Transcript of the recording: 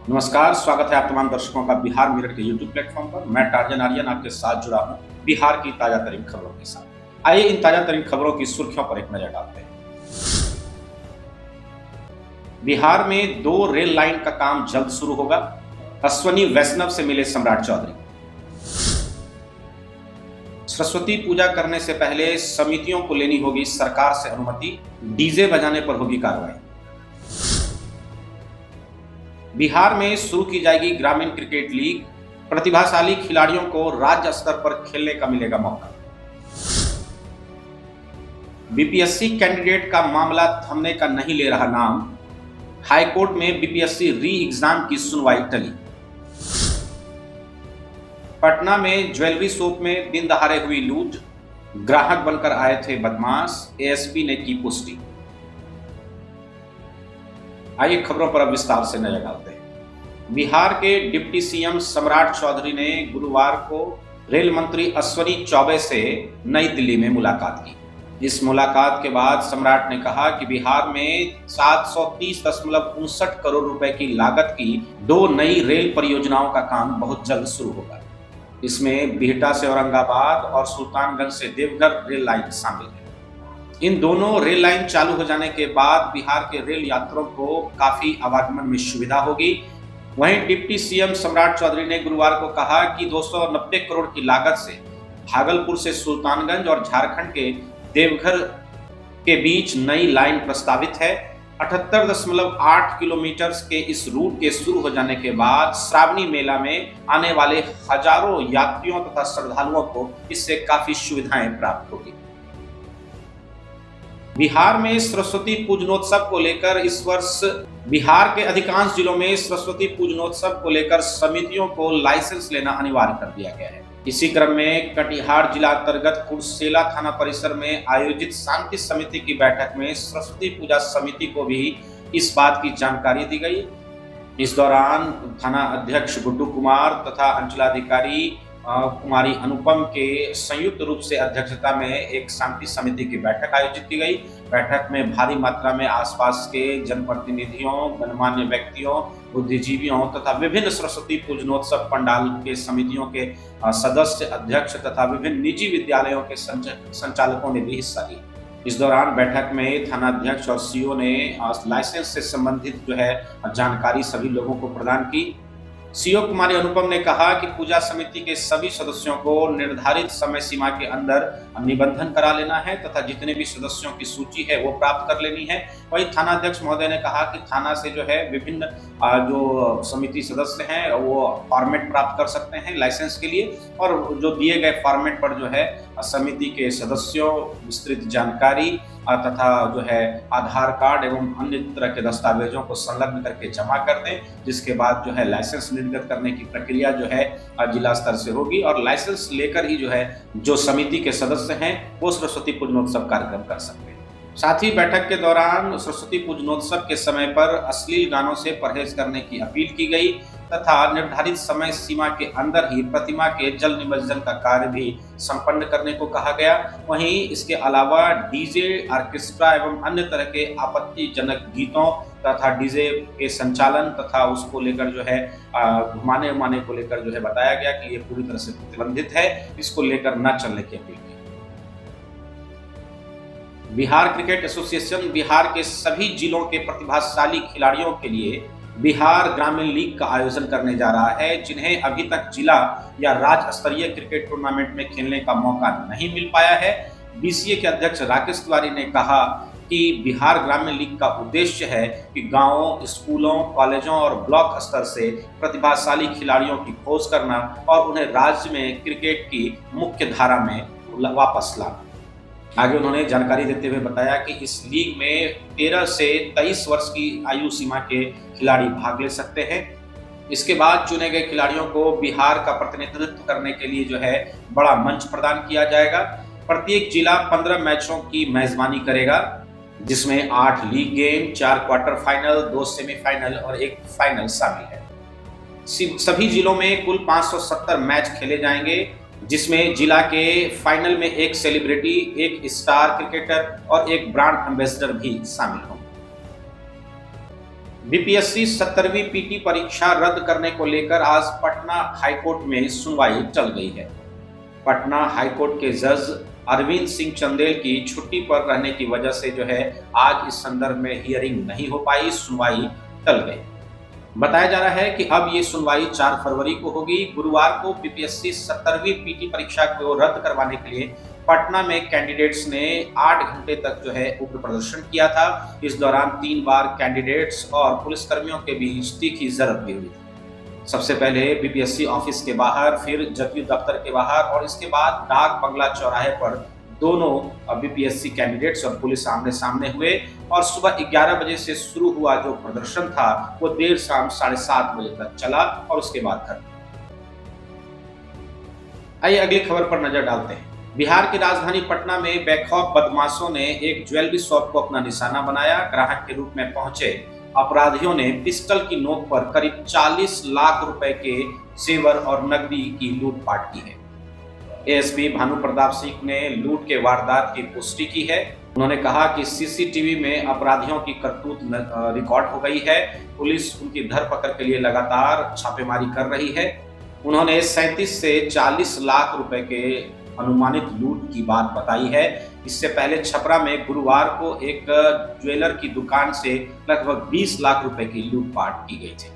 नमस्कार, स्वागत है आप तमाम दर्शकों का बिहार मिरर के यूट्यूब प्लेटफॉर्म पर। मैं टार्जन आर्यन आपके साथ जुड़ा हूं बिहार की ताजा तरीन खबरों के साथ। आइए इन ताजा तरीन खबरों की सुर्खियों पर एक नजर डालते हैं। बिहार में 2 रेल लाइन का काम जल्द शुरू होगा। अश्वनी वैष्णव से मिले सम्राट चौधरी। सरस्वती पूजा करने से पहले समितियों को लेनी होगी सरकार से अनुमति। डीजे बजाने पर होगी कार्रवाई। बिहार में शुरू की जाएगी ग्रामीण क्रिकेट लीग। प्रतिभाशाली खिलाड़ियों को राज्य स्तर पर खेलने का मिलेगा मौका। बीपीएससी कैंडिडेट का मामला थमने का नहीं ले रहा नाम। हाईकोर्ट में बीपीएससी री एग्जाम की सुनवाई टली। पटना में ज्वेलरी शॉप में दिन दहाड़े हुई लूट। ग्राहक बनकर आए थे बदमाश। एएसपी ने की पुष्टि। आइए खबरों पर अब विस्तार से नजर डालते हैं। बिहार के डिप्टी सीएम सम्राट चौधरी ने गुरुवार को रेल मंत्री अश्वनी चौबे से नई दिल्ली में मुलाकात की। इस मुलाकात के बाद सम्राट ने कहा कि बिहार में 730.59 करोड़ रुपए की लागत की 2 नई रेल परियोजनाओं का काम बहुत जल्द शुरू होगा। इसमें बिहटा से औरंगाबाद और सुल्तानगंज से देवघर रेल लाइन शामिल है। इन दोनों रेल लाइन चालू हो जाने के बाद बिहार के रेल यात्रियों को काफी आवागमन में सुविधा होगी। वहीं डिप्टी सीएम सम्राट चौधरी ने गुरुवार को कहा कि 290 करोड़ की लागत से भागलपुर से सुल्तानगंज और झारखंड के देवघर के बीच नई लाइन प्रस्तावित है। 78.8 किलोमीटर के इस रूट के शुरू हो जाने के बाद श्रावणी मेला में आने वाले हजारों यात्रियों तथा श्रद्धालुओं को इससे काफी सुविधाएं प्राप्त होगी। बिहार में सरस्वती पूजनोत्सव को लेकर इस वर्ष बिहार के अधिकांश जिलों में सरस्वती पूजनोत्सव को लेकर समितियों को लाइसेंस लेना अनिवार्य कर दिया गया है। इसी क्रम में कटिहार जिला अंतर्गत कुर्सेला थाना परिसर में आयोजित शांति समिति की बैठक में सरस्वती पूजा समिति को भी इस बात की जानकारी दी गई। इस दौरान थाना अध्यक्ष गुड्डू कुमार तथा अंचलाधिकारी कुमारी अनुपम के संयुक्त रूप से अध्यक्षता में एक शांति समिति की बैठक आयोजित की गई। बैठक में भारी मात्रा में आसपास के जनप्रतिनिधियों, गणमान्य व्यक्तियों, बुद्धिजीवियों तथा विभिन्न सरस्वती पूजनोत्सव पंडाल के समितियों के सदस्य, अध्यक्ष तथा विभिन्न निजी विद्यालयों के संचालकों ने भी हिस्सा लिया। इस दौरान बैठक में थाना अध्यक्ष और सीओ ने लाइसेंस से संबंधित जानकारी सभी लोगों को प्रदान की। सीओ कुमारी अनुपम ने कहा कि पूजा समिति के सभी सदस्यों को निर्धारित समय सीमा के अंदर निबंधन करा लेना है तथा जितने भी सदस्यों की सूची है वो प्राप्त कर लेनी है। वहीं थाना अध्यक्ष महोदय ने कहा कि थाना से विभिन्न जो समिति सदस्य हैं वो फॉर्मेट प्राप्त कर सकते हैं लाइसेंस के लिए, और जो दिए गए फॉर्मेट पर समिति के सदस्यों विस्तृत जानकारी तथा आधार कार्ड एवं अन्य तरह के दस्तावेजों को संलग्न करके जमा कर दें, जिसके बाद लाइसेंस निर्गत करने की प्रक्रिया जिला स्तर से होगी और लाइसेंस लेकर ही जो समिति के सदस्य हैं वो सरस्वती पूजनोत्सव कार्यक्रम कर सकते हैं। साथ ही बैठक के दौरान सरस्वती पूजनोत्सव के समय पर अश्लील गानों से परहेज करने की अपील की गई तथा निर्धारित समय सीमा के अंदर ही प्रतिमा के जल निमज्जन का कार्य भी संपन्न करने को कहा गया। वहीं इसके अलावा डीजे, ऑर्केस्ट्रा एवं अन्य तरह के आपत्तिजनक गीतों तथा डीजे के संचालन तथा उसको लेकर घुमाने उमाने को लेकर बताया गया कि ये पूरी तरह से प्रतिबंधित है, इसको लेकर न चलने की अपील की। बिहार क्रिकेट एसोसिएशन बिहार के सभी जिलों के प्रतिभाशाली खिलाड़ियों के लिए बिहार ग्रामीण लीग का आयोजन करने जा रहा है, जिन्हें अभी तक जिला या राज्य स्तरीय क्रिकेट टूर्नामेंट में खेलने का मौका नहीं मिल पाया है। बीसीए के अध्यक्ष राकेश तिवारी ने कहा कि बिहार ग्रामीण लीग का उद्देश्य है कि गांवों, स्कूलों, कॉलेजों और ब्लॉक स्तर से प्रतिभाशाली खिलाड़ियों की खोज करना और उन्हें राज्य में क्रिकेट की मुख्य धारा में वापस लाना। आगे उन्होंने जानकारी देते हुए बताया कि इस लीग में 13 से 23 वर्ष की आयु सीमा के खिलाड़ी भाग ले सकते हैं। इसके बाद चुने गए खिलाड़ियों को बिहार का प्रतिनिधित्व करने के लिए बड़ा मंच प्रदान किया जाएगा। प्रत्येक जिला 15 मैचों की मेजबानी करेगा, जिसमें 8 league game, 4 quarter final, 2 semifinal और 1 फाइनल शामिल है। सभी जिलों में कुल 570 मैच खेले जाएंगे, जिसमें जिला के फाइनल में 1 सेलिब्रिटी, 1 स्टार क्रिकेटर और 1 ब्रांड एम्बेसडर भी शामिल होंगे। बीपीएससी 70वीं पीटी परीक्षा रद्द करने को लेकर आज पटना हाईकोर्ट में सुनवाई चल गई है। पटना हाईकोर्ट के जज अरविंद सिंह चंदेल की छुट्टी पर रहने की वजह से आज इस संदर्भ में हियरिंग नहीं हो पाई, सुनवाई टल गई। बताया जा रहा है कि अब ये सुनवाई 4 फरवरी को होगी। गुरुवार को बीपीएससी 70वीं पीटी परीक्षा को रद्द करवाने के लिए पटना में कैंडिडेट्स ने 8 घंटे तक उग्र प्रदर्शन किया था। इस दौरान 3 बार कैंडिडेट्स और पुलिसकर्मियों के बीच तीखी झड़प भी हुई थी। सबसे पहले बीपीएससी ऑफिस के बाहर, फिर जदयू दफ्तर के बाहर और इसके बाद डाक बंगला चौराहे पर दोनों बीपीएससी कैंडिडेट्स और पुलिस आमने सामने हुए और सुबह 11 बजे से शुरू हुआ जो प्रदर्शन था वो देर शाम 7:30 बजे तक चला और उसके बाद खत्म। आइए अगली खबर पर नजर डालते हैं। बिहार की राजधानी पटना में बेखौफ बदमाशों ने एक ज्वेलरी शॉप को अपना निशाना बनाया। ग्राहक के रूप में पहुंचे अपराधियों ने पिस्टल की नोक पर करीब 40 लाख रुपए के जेवर और नकदी की लूटपाट की है। एएसपी भानु प्रताप सिंह ने लूट के वारदात की पुष्टि की है। उन्होंने कहा कि सीसीटीवी में अपराधियों की करतूत रिकॉर्ड हो गई है। पुलिस उनकी धरपकड़ के लिए लगातार छापेमारी कर रही है। उन्होंने 37 से 40 लाख रुपए के अनुमानित लूट की बात बताई है। इससे पहले छपरा में गुरुवार को एक ज्वेलर की दुकान से लगभग 20 लाख रुपए की लूटपाट की गई थी।